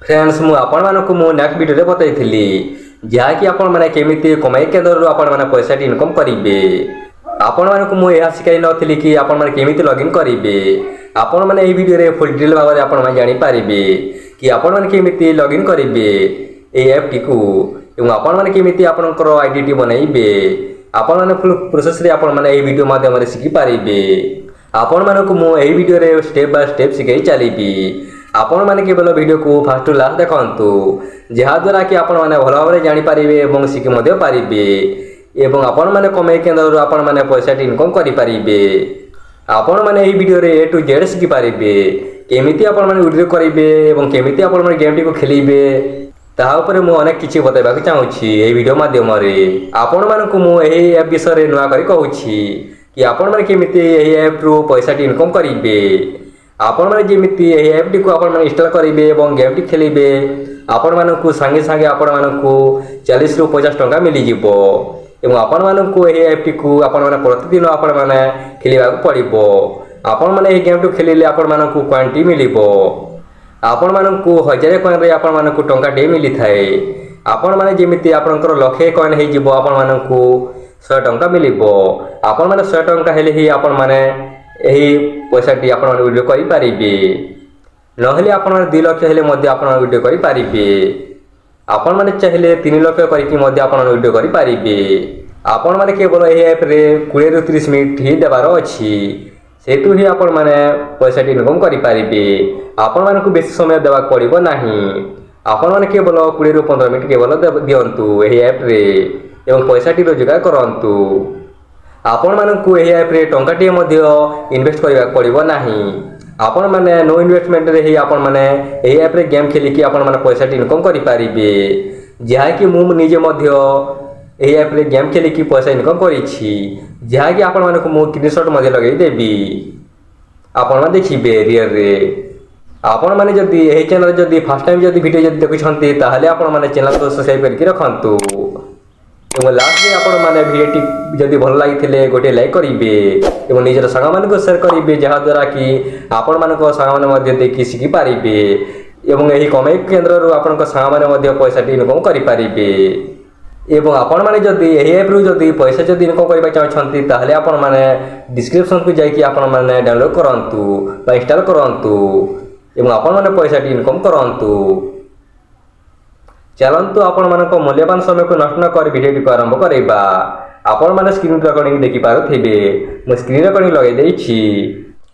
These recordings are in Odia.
फ्रेंड्स मु आपण मानक मु नेक्स्ट वीडियो रे बताइथिली जहाँकि आपण माने केमिति कमाई केंद्र आपण माने पैसा इनकम करिवे। आपण मानक मु यह सिखाई नथिली कि आपण माने केमिति लॉगिन करिवे। आपण माने एही वीडियो रे फुल डिटेल भाबरे आपण माने जानि पारिबे कि आपण माने केमिति लॉगिन करिवे ए ऐप टी को एवं आपण माने केमिति आपनकर आईडी बनाइबे। आपण माने फुल प्रोसेस रे आपण माने एही वीडियो माध्यम रे सिखि पारिबे। आपण मानक मु एही वीडियो रे स्टेप बाय स्टेप सिखाई चलीबी। आपण माने केवल वीडियो को फास्ट टू लास्ट देखंतु जहाँ द्वारा कि आपण माने भल भाव जानि पारिबे एवं सिखि मध्य पारिबे एवं आपण माने कमाई केंद्र आपण माने पैसा इनकम करि पारिबे। आपण माने एही वीडियो रे ए टू जेड सिखि पारिबे केमिति आपण माने विड्रॉ करिबे एवं केमिति आपण माने गेम टी को खेलिबे ताहा ऊपर मु अनेक किछि बताइबाक चाहूछि एही वीडियो माध्यम रे। आपण मानकु मु एही ऐप विषय रे नुआ करि कहूछि कि आपण माने केमिति एही ऐप रु पैसा इनकम करिबे। आपण माने जेमिति एही ऐप टी को आपण माने इंस्टॉल करिबे एवं गेम टी खेलिबे आपण मानकु संगे संगे आपण मानकु 40 रु 50 टंका मिलि जिवो एवं आपण मानकु एही ऐप टी को आपण माने प्रतिदिन आपण माने खेलिबा पड़िबो। आपण माने एही गेम टी खेलिले आपण मानकु क्वांटी मिलिबो। आपण मानकु 1000 कॉइन रे आपण मानकु टंका डे मिली थाए। आपण माने जेमिति आपनकर लक्षे कॉइन हे जिवो आपण मानकु 100 टंका मिलिबो। आपण माने 100 टंका हेले ही आपण माने एही पैसा टी आपण माने विड्रॉ करि पारिबे। नहले आपण माने 2 लाख हेले मध्ये आपण माने विड्रॉ करि पारिबे। आपण माने चाहिले 3 लाख करिकि मध्ये आपण माने विड्रॉ करि पारिबे। आपण माने केवल एही ऐप रे 20 रु 30 मिनिट ही देबार अछि सेतु ही आपण माने पैसा टी इनकम करि पारिबे। आपण मानकु बेसी समय देबाक पड़िबो नाही। आपण माने केवल 20 रु 15 मिनिट केवल दियंतु एही ऐप रे एवं पैसा टी रोजगार करंतु। आपण मानकु एही ऐप रे टंका टी मध्ये इन्वेस्ट करबाक पड़िबो नाही। आपण माने नो इन्वेस्टमेंट रे ही आपण माने एही ऐप रे गेम खेलिकि आपण माने पैसा टी इनकम करि पारिबे। जहा कि मु निजे मध्ये एही ऐप रे गेम खेलिकि पैसा इनकम करिछि जहा कि आपण मानकु मु स्क्रीनशॉट मध्ये लगै देबी आपण माने देखिबे रियल रे। आपण माने जदी एही चैनल जदी फर्स्ट टाइम जदी वीडियो जदी देखुछंती ताहाले आपण माने चैनल को सब्सक्राइब करके रखंतु एवं लास्ट में आपण माने वीडियो टी जदी भल लागिथिले गोटे लाइक करिवे एवं निजर संग मान को शेयर करिवे जहा द्वारा कि आपण मान को संग मान मध्ये देखि सिखि पारिबे एवं एही कमाई केंद्र रु आपण को संग मान मध्ये पैसा टी इनकम करि पारिबे। एवं आपण माने जदी एही ऐप रु जदी पैसा जदी इनकम करबा चाहछंती ताहाले आपण माने डिस्क्रिप्शन को जाई कि आपण माने डाउनलोड करंतु बा इंस्टॉल करंतु एवं आपण माने पैसा टी इनकम करंतु। चलंतु आपण मानक मूल्यवान समय को नष्ट न कर वीडियो को आरंभ करबा। आपण माने स्क्रीन रिकॉर्डिंग देखि पारुथिबे मु स्क्रीन रिकॉर्डिंग लगै देछि।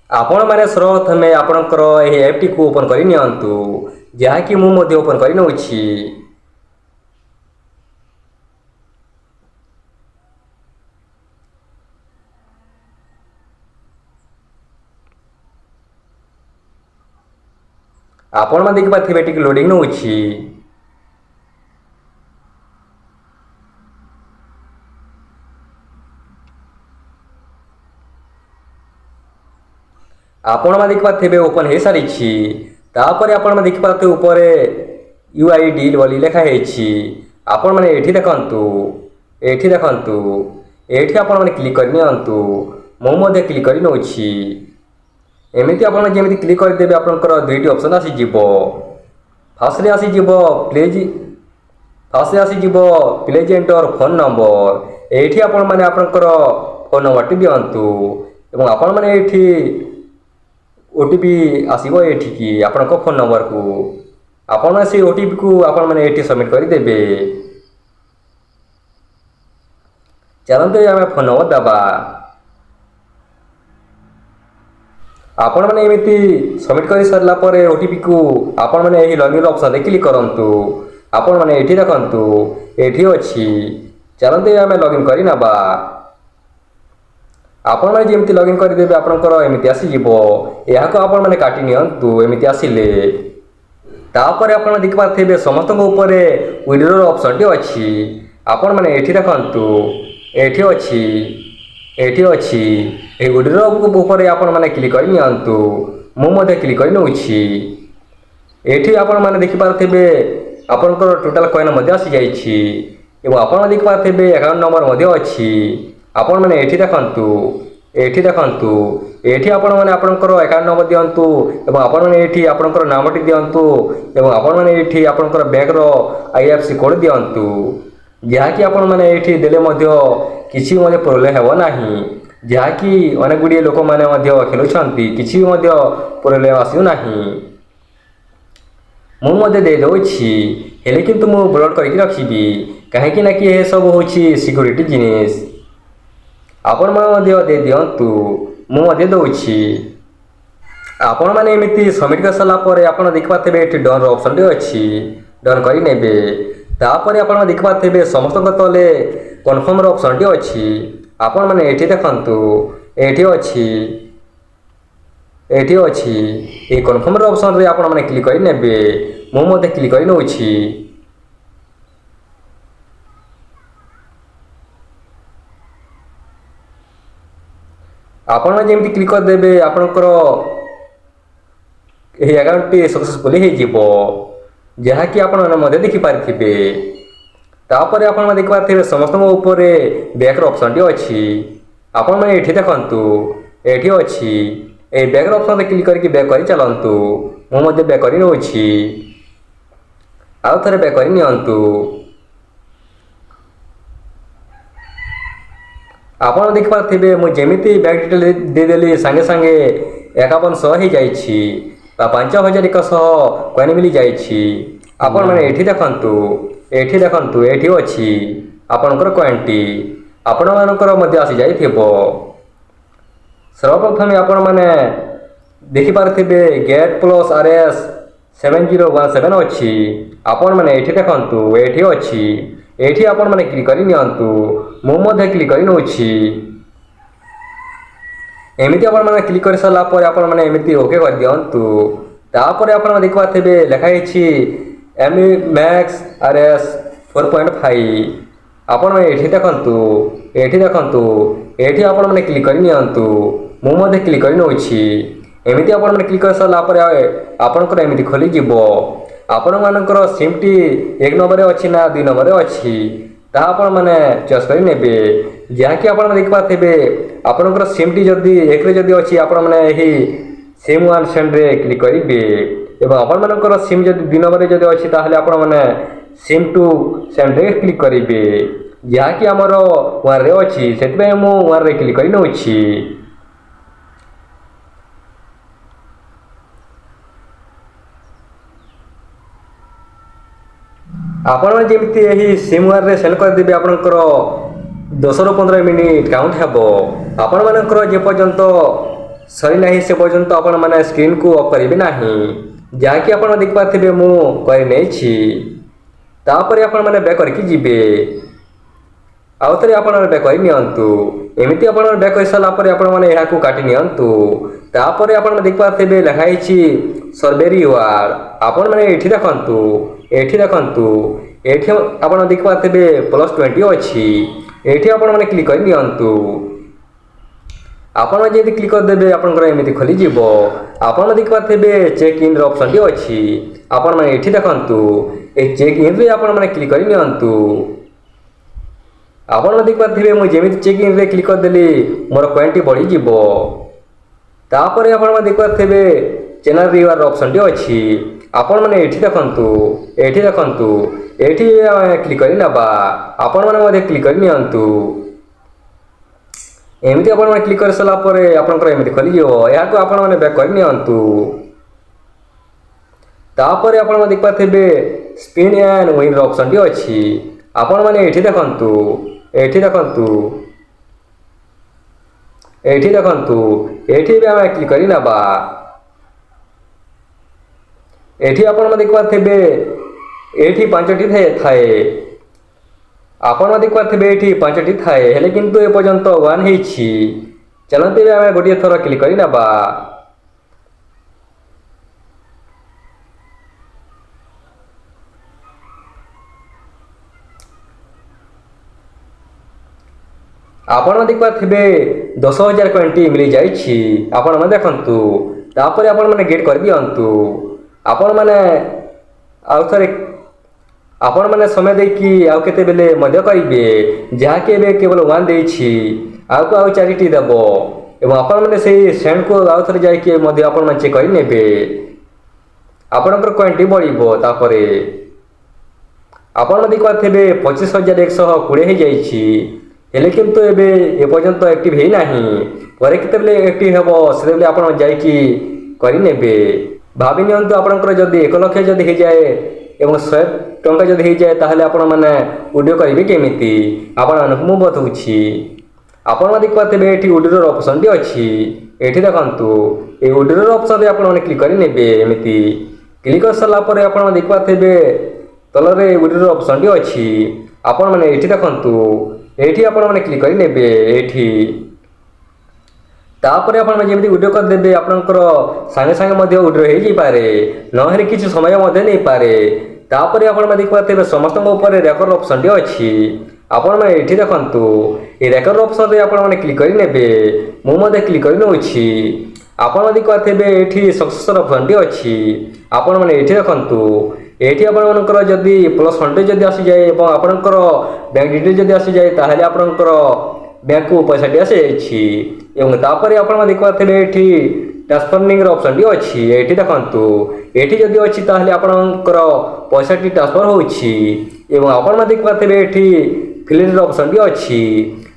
आपण माने सर्वप्रथमे आपनकर एही ऐप टी को ओपन करि नियंतु जहा कि मु मध्ये ओपन करि नउछि। आपण माने देखि पाथिबे टिक लोडिंग नउछि। आपण माने देखि पाथिबे ओपन हे सारिछि। तापर आपण माने देखि पाथे ऊपर यूआई डील बोली लिखा हेछि। आपण माने एठी देखंतु एठी आपण माने क्लिक करनि अंतु मो मध्ये क्लिक करि नउछि। एमिति आपण माने जेमिति क्लिक कर देबे आपनकर दुईटी ऑप्शन आसी जिवो। फर्स्ट रे आसी जिवो प्लेज एंटर फोन नंबर। एठी आपण माने आपनकर फोन नंबर टी दियंतु एवं आपण माने एठी ओटीपी आसीबो एठी की आपनको फोन नंबर को आपण से ओटीपी को आपण माने एठी सबमिट करि देबे। चलंतु हम फोन नंबर दबा। आपण माने एमिति सबमिट करि सरला परे ओटीपी को आपण माने एही लॉगिन ऑप्शन रे क्लिक करंतु। आपण माने एठी देखंतु एठी अछि। चलंतु हम लॉगिन करि नबा। आपण माने जेमिति लॉगिन करि देबे आपनकर एमिति आसी जिवो। एहा को आपण माने काटि नियंतु एमिति आसीले। तापर आपण देखि पाथेबे समस्त ऊपर विड्रॉ ऑप्शन टी अछि। आपण माने एठी देखंतु एठी अछि ए विड्रॉ ऊपर आपण माने क्लिक करि नियंतु मु मध्ये क्लिक करि नउछि। एठी आपण माने देखि पाथेबे आपनकर टोटल कॉइन मध्ये आसी जाइछि एवं आपण देखि पाथेबे अकाउंट नंबर मध्ये अछि। आपण माने एठी देखंतु ଏଠି ଦେଖନ୍ତୁ ଏଠି ଆପଣମାନେ ଆପଣଙ୍କର ଆକାଉଣ୍ଟ ନମ୍ବର ଦିଅନ୍ତୁ ଏବଂ ଆପଣମାନେ ଏଠି ଆପଣଙ୍କର ନାମଟି ଦିଅନ୍ତୁ ଏବଂ ଆପଣମାନେ ଏଠି ଆପଣଙ୍କର ବ୍ୟାଙ୍କର IFSC କୋଡ଼ ଦିଅନ୍ତୁ, ଯାହାକି ଆପଣମାନେ ଏଠି ଦେଲେ ମଧ୍ୟ କିଛି ମଧ୍ୟ ପ୍ରୋବ୍ଲେମ୍ ହେବ ନାହିଁ, ଯାହାକି ଅନେକ ଗୁଡ଼ିଏ ଲୋକମାନେ ମଧ୍ୟ ଖେଳୁଛନ୍ତି, କିଛି ମଧ୍ୟ ପ୍ରୋବ୍ଲେମ୍ ଆସୁନାହିଁ। ମୁଁ ମଧ୍ୟ ଦେଇଦେଉଛି, ହେଲେ କିନ୍ତୁ ମୁଁ ବ୍ଲକ୍ କରିକି ରଖିବି, କାହିଁକି ନା କି ଏସବୁ ହେଉଛି ସିକ୍ୟୁରିଟି ଜିନିଷ। ଆପଣମାନେ ମଧ୍ୟ ଦେଇଦିଅନ୍ତୁ, ମୁଁ ମଧ୍ୟ ଦେଉଛି। ଆପଣମାନେ ଏମିତି ସବମିଟ୍ କରିସାରିଲା ପରେ ଆପଣ ଦେଖିପାରୁଥିବେ ଏଠି ଡନ୍ର ଅପସନ୍ଟି ଅଛି, ଡନ୍ କରିନେବେ। ତାପରେ ଆପଣ ଦେଖିପାରୁଥିବେ ସମସ୍ତଙ୍କ ତଳେ କନଫର୍ମର ଅପସନ୍ଟି ଅଛି। ଆପଣମାନେ ଏଠି ଦେଖନ୍ତୁ, ଏଠି ଅଛି, ଏଠି ଅଛି, এই କନଫର୍ମର ଅପସନ୍ରେ ଆପଣମାନେ କ୍ଲିକ୍ କରିନେବେ। ମୁଁ ମଧ୍ୟ କ୍ଲିକ୍ କରି ନେଉଛି। ଆପଣମାନେ ଯେମିତି କ୍ଲିକ୍ କରିଦେବେ ଆପଣଙ୍କର ଏହି ଆକାଉଣ୍ଟଟି ସକ୍ସେସଫୁଲି ହୋଇଯିବ, ଯାହାକି ଆପଣମାନେ ମଧ୍ୟ ଦେଖିପାରିଥିବେ। ତାପରେ ଆପଣମାନେ ଦେଖିପାରୁଥିବେ ସମସ୍ତଙ୍କ ଉପରେ ବ୍ୟାକ୍ର ଅପସନ୍ଟି ଅଛି। ଆପଣମାନେ ଏଠି ଦେଖନ୍ତୁ, ଏଠି ଅଛି, এই ବ୍ୟାକ୍ର ଅପସନ୍ରେ କ୍ଲିକ୍ କରିକି ବ୍ୟାକ୍ କରି ଚାଲନ୍ତୁ। ମୁଁ ମଧ୍ୟ ବ୍ୟାକ୍ କରି ନେଉଛି, ଆଉ ଥରେ ବ୍ୟାକ୍ କରି ନିଅନ୍ତୁ। ଆପଣ ଦେଖିପାରୁଥିବେ ମୁଁ ଯେମିତି ବ୍ୟାଙ୍କ ଡିଟେଲ ଦେଇଦେଲି ସାଙ୍ଗେ ସାଙ୍ଗେ 5100 ହୋଇଯାଇଛି ବା 5100 କଏନ୍ ମିଳିଯାଇଛି। ଆପଣମାନେ ଏଠି ଦେଖନ୍ତୁ, ଏଠି ଦେଖନ୍ତୁ, ଏଠି ଅଛି ଆପଣଙ୍କର କଏନ୍ଟି, ଆପଣମାନଙ୍କର ମଧ୍ୟ ଆସିଯାଇଥିବ। ସର୍ବପ୍ରଥମେ ଆପଣମାନେ ଦେଖିପାରୁଥିବେ ଗେଟ୍ ପ୍ଲସ୍ RS 7017 ଅଛି। ଆପଣମାନେ ଏଠି ଦେଖନ୍ତୁ, ଏଠି ଅଛି, ଏଠି ଆପଣମାନେ କ୍ଲିକ୍ କରି ନିଅନ୍ତୁ। ମୁଁ ମଧ୍ୟ କ୍ଲିକ୍ କରି ନେଉଛି। ଏମିତି ଆପଣମାନେ କ୍ଲିକ୍ କରିସାରିଲା ପରେ ଆପଣମାନେ ଏମିତି ଓକେ କରିଦିଅନ୍ତୁ। ତାପରେ ଆପଣମାନେ ଦେଖିପାରୁଥିବେ ଲେଖା ହେଇଛି ME-MAX RS 4.5। ଆପଣମାନେ ଏଠି ଦେଖନ୍ତୁ, ଏଠି ଦେଖନ୍ତୁ, ଏଠି ଆପଣମାନେ କ୍ଲିକ୍ କରି ନିଅନ୍ତୁ। ମୁଁ ମଧ୍ୟ କ୍ଲିକ୍ କରି ନେଉଛି। ଏମିତି ଆପଣମାନେ କ୍ଲିକ୍ କରିସାରିଲା ପରେ ଆପଣଙ୍କର ଏମିତି ଖୋଲିଯିବ। ଆପଣମାନଙ୍କର ସିମ୍ଟି 1 ନମ୍ବରରେ ଅଛି ନା 2 ନମ୍ବରରେ ଅଛି, ତାହା ଆପଣମାନେ ଚଏସ୍ କରି ନେବେ, ଯାହାକି ଆପଣମାନେ ଦେଖିପାରୁଥିବେ ଆପଣଙ୍କର ସିମ୍ଟି ଯଦି 1ରେ ଯଦି ଅଛି ଆପଣମାନେ ଏହି ସିମ୍ 1 ସେଣ୍ଡରେ କ୍ଲିକ୍ କରିବେ ଏବଂ ଆପଣମାନଙ୍କର ସିମ୍ ଯଦି 2 ନମ୍ବରରେ ଯଦି ଅଛି ତାହେଲେ ଆପଣମାନେ ସିମ୍ 2 ସେଣ୍ଡରେ କ୍ଲିକ୍ କରିବେ, ଯାହାକି ଆମର 1ରେ ଅଛି, ସେଥିପାଇଁ ମୁଁ 1ରେ କ୍ଲିକ୍ କରି ନେଉଛି। ଆପଣମାନେ ଯେମିତି ଏହି ସିମ୍ 1ରେ ସେଣ୍ଡ କରିଦେବେ ଆପଣଙ୍କର 10ରୁ 15 ମିନିଟ୍ କାଉଣ୍ଟ ହେବ। ଆପଣମାନଙ୍କର ଯେପର୍ଯ୍ୟନ୍ତ ସରିନାହିଁ ସେ ପର୍ଯ୍ୟନ୍ତ ଆପଣମାନେ ସ୍କ୍ରିନ୍କୁ ଅଫ୍ କରିବେ ନାହିଁ, ଯାହାକି ଆପଣ ଦେଖିପାରୁଥିବେ ମୁଁ କରିନେଇଛି। ତାପରେ ଆପଣମାନେ ବ୍ୟାକ୍ କରିକି ଯିବେ, ଆଉ ଥରେ ଆପଣମାନେ ବ୍ୟାକ୍ କରି ନିଅନ୍ତୁ। ଏମିତି ଆପଣମାନେ ବ୍ୟାକ୍ କରିସାରିଲା ପରେ ଆପଣମାନେ ଏହାକୁ କାଟି ନିଅନ୍ତୁ। ତାପରେ ଆପଣମାନେ ଦେଖିପାରୁଥିବେ ଲେଖା ହେଇଛି ସର୍ଭେ ରିୱାର୍ଡ଼। ଆପଣମାନେ ଏଠି ଦେଖନ୍ତୁ, ଏଠି ଦେଖନ୍ତୁ, ଏଠି ଆପଣ ଦେଖିପାରୁଥିବେ +20 ଅଛି, ଏଠି ଆପଣମାନେ କ୍ଲିକ୍ କରି ନିଅନ୍ତୁ। ଆପଣମାନେ ଯେମିତି କ୍ଲିକ୍ କରିଦେବେ ଆପଣଙ୍କର ଏମିତି ଖୋଲିଯିବ। ଆପଣମାନେ ଦେଖିପାରୁଥିବେ ଚେକ୍ ଇନ୍ର ଅପସନ୍ଟି ଅଛି। ଆପଣମାନେ ଏଠି ଦେଖନ୍ତୁ, এই ଚେକ୍ ଇନ୍ରେ ଆପଣମାନେ କ୍ଲିକ୍ କରି ନିଅନ୍ତୁ। ଆପଣମାନେ ଦେଖିପାରୁଥିବେ ମୁଁ ଯେମିତି ଚେକ୍ ଇନ୍ରେ କ୍ଲିକ୍ କରିଦେଲି ମୋର କଏନ୍ଟି ବଢ଼ିଯିବ। ତାପରେ ଆପଣମାନେ ଦେଖିପାରୁଥିବେ ଚ୍ୟାନେଲ୍ ରିୱାର୍ଡ଼ ଅପସନ୍ଟି ଅଛି। ଆପଣମାନେ ଏଠି ଦେଖନ୍ତୁ, ଏଠି ଦେଖନ୍ତୁ, ଏଠି କ୍ଲିକ୍ କରି ନେବା, ଆପଣମାନେ ମଧ୍ୟ କ୍ଲିକ୍ କରି ନିଅନ୍ତୁ। ଏମିତି ଆପଣମାନେ କ୍ଲିକ୍ କରିସାରିଲା ପରେ ଆପଣଙ୍କର ଏମିତି ଖୋଲିଯିବ, ଏହାକୁ ଆପଣମାନେ ବ୍ୟାକ୍ କରି ନିଅନ୍ତୁ। ତାପରେ ଆପଣମାନେ ଦେଖିପାରୁଥିବେ ସ୍ପିନ୍ ଆଣ୍ଡ ୱିନ୍ର ଅପସନ୍ଟି ଅଛି। ଆପଣମାନେ ଏଠି ଦେଖନ୍ତୁ, ଏଠି ଦେଖନ୍ତୁ, ଏଠି ଦେଖନ୍ତୁ, ଏଠି ବି ଆମେ କ୍ଲିକ୍ କରି ନେବା। ଏଠି ଆପଣମାନେ ଦେଖିପାରୁଥିବେ ଏଠି 5ଟି ଥାଏ, ଆପଣମାନେ ଦେଖିପାରୁଥିବେ ଏଠି 5ଟି ଥାଏ, ହେଲେ କିନ୍ତୁ ଏପର୍ଯ୍ୟନ୍ତ 1 ହେଇଛି। ଚାଲନ୍ତୁ ଏବେ ଆମେ ଗୋଟିଏ ଥର କ୍ଲିକ୍ କରି ନେବା। ଆପଣମାନେ ଦେଖିପାରୁଥିବେ 10,000 କଏନ୍ଟି ମିଳିଯାଇଛି। ଆପଣମାନେ ଦେଖନ୍ତୁ, ତାପରେ ଆପଣମାନେ ଗେଟ୍ କରିଦିଅନ୍ତୁ। ଆପଣମାନେ ଆଉ ଥରେ ଆପଣମାନେ ସମୟ ଦେଇକି ଆଉ କେତେବେଳେ ମଧ୍ୟ କରିବେ, ଯାହାକି ଏବେ କେବଳ 1 ଦେଇଛି, ଆଉ 4ଟି ଦେବ। ଏବଂ ଆପଣମାନେ ସେହି ସେଣ୍ଡକୁ ଆଉ ଥରେ ଯାଇକି ମଧ୍ୟ ଆପଣମାନେ ଚେକ୍ କରିନେବେ। ଆପଣଙ୍କର କଏନ୍ଟି ବଢ଼ିବ। ତାପରେ ଆପଣ ଦେଖି ପାରୁଥିବେ 25,120 ହେଇଯାଇଛି, ହେଲେ କିନ୍ତୁ ଏବେ ଏପର୍ଯ୍ୟନ୍ତ ଆକ୍ଟିଭ୍ ହେଇନାହିଁ। ପରେ କେତେବେଳେ ଆକ୍ଟିଭ୍ ହେବ ସେତେବେଳେ ଆପଣ ଯାଇକି କରିନେବେ। ଭାବି ନିଅନ୍ତୁ ଆପଣଙ୍କର ଯଦି 1 ଲକ୍ଷ ଯଦି ହେଇଯାଏ ଏବଂ 100 ଟଙ୍କା ଯଦି ହେଇଯାଏ ତାହେଲେ ଆପଣମାନେ ୱିଡ୍ରୋ କରିବେ କେମିତି ଆପଣମାନଙ୍କୁ ମୁଁ ବତାଉଛି। ଆପଣମାନେ ଦେଖିପାରୁଥିବେ ଏଠି ୱିଡ୍ରୋର ଅପସନ୍ଟି ଅଛି। ଏଠି ଦେଖନ୍ତୁ এই ୱିଡ୍ରୋର ଅପସନ୍ରେ ଆପଣମାନେ କ୍ଲିକ୍ କରିନେବେ। ଏମିତି କ୍ଲିକ୍ କରିସାରିଲା ପରେ ଆପଣମାନେ ଦେଖିପାରୁଥିବେ ତଳରେ ୱିଡ୍ରୋର ଅପସନ୍ଟି ଅଛି। ଆପଣମାନେ ଏଠି ଦେଖନ୍ତୁ, ଏଇଠି ଆପଣମାନେ କ୍ଲିକ୍ କରିନେବେ। ଏଇଠି ତାପରେ ଆପଣମାନେ ଯେମିତି ୱିଡ୍ରୋ କରିଦେବେ ଆପଣଙ୍କର ସାଙ୍ଗେ ସାଙ୍ଗେ ମଧ୍ୟ ୱିଡ୍ରୋ ହେଇଯାଇପାରେ, ନହେଲେ କିଛି ସମୟ ମଧ୍ୟ ନେଇପାରେ। ତାପରେ ଆପଣମାନେ ଦେଖିପାରୁଥିବେ ସମସ୍ତଙ୍କ ଉପରେ ରେକର୍ଡ ଅପସନ୍ଟି ଅଛି। ଆପଣମାନେ ଏଠି ଦେଖନ୍ତୁ এই ରେକର୍ଡ ଅପସନ୍ରେ ଆପଣମାନେ କ୍ଲିକ୍ କରିନେବେ। ମୁଁ ମଧ୍ୟ କ୍ଲିକ୍ କରିନେଉଛି। ଆପଣମାନେ ଦେଖିପାରୁଥିବେ ଏଠି ସକ୍ସେସର ଅପସନ୍ଟି ଅଛି। ଆପଣମାନେ ଏଠି ଦେଖନ୍ତୁ, ଏଠି ଆପଣମାନଙ୍କର ଯଦି +100 ଯଦି ଆସିଯାଏ ଏବଂ ଆପଣଙ୍କର ବ୍ୟାଙ୍କ ଡିଟେଲ୍ ଯଦି ଆସିଯାଏ ତାହେଲେ ଆପଣଙ୍କର ବ୍ୟାଙ୍କକୁ ପଇସାଟି ଆସିଯାଇଛି। ଏବଂ ତାପରେ ଆପଣମାନେ ଦେଖିପାରୁଥିବେ ଏଠି ଟ୍ରାନ୍ସଫରିଂର ଅପସନ୍ଟି ଅଛି। ଏଠି ଦେଖନ୍ତୁ, ଏଠି ଯଦି ଅଛି ତାହେଲେ ଆପଣଙ୍କର ପଇସାଟି ଟ୍ରାନ୍ସଫର ହେଉଛି। ଏବଂ ଆପଣମାନେ ଦେଖିପାରୁଥିବେ ଏଠି ଫିଲ୍ଡର ଅପସନ୍ଟି ଅଛି।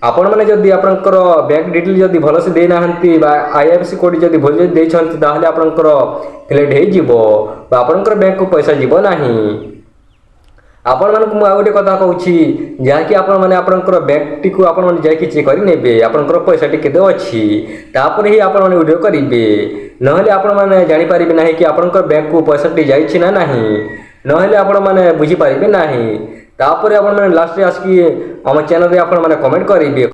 ଆପଣମାନେ ଯଦି ଆପଣଙ୍କର ବ୍ୟାଙ୍କ ଡିଟେଲ୍ ଯଦି ଭଲସେ ଦେଇନାହାନ୍ତି ବା IFSC କୋଡ଼ ଯଦି ଭୁଲ ଯଦି ଦେଇଛନ୍ତି ତାହେଲେ ଆପଣଙ୍କର ଫେଲ୍ଡ ହେଇଯିବ ବା ଆପଣଙ୍କର ବ୍ୟାଙ୍କକୁ ପଇସା ଯିବ ନାହିଁ। ଆପଣମାନଙ୍କୁ ମୁଁ ଆଉ ଗୋଟେ କଥା କହୁଛି, ଯାହାକି ଆପଣମାନେ ଆପଣଙ୍କର ବ୍ୟାଙ୍କଟିକୁ ଆପଣମାନେ ଯାଇକି ଚେକ୍ କରିନେବେ ଆପଣଙ୍କର ପଇସାଟି କେତେ ଅଛି। ତାପରେ ହିଁ ଆପଣମାନେ ୱିଡ୍ରୋ କରିବେ, ନହେଲେ ଆପଣମାନେ ଜାଣିପାରିବେ ନାହିଁ କି ଆପଣଙ୍କର ବ୍ୟାଙ୍କକୁ ପଇସାଟି ଯାଇଛି ନା ନାହିଁ, ନହେଲେ ଆପଣମାନେ ବୁଝିପାରିବେ ନାହିଁ। ତାପରେ ଆପଣମାନେ ଲାଷ୍ଟରେ ଆସିକି ଆମ ଚ୍ୟାନେଲରେ ଆପଣମାନେ କମେଣ୍ଟ କରିବେ।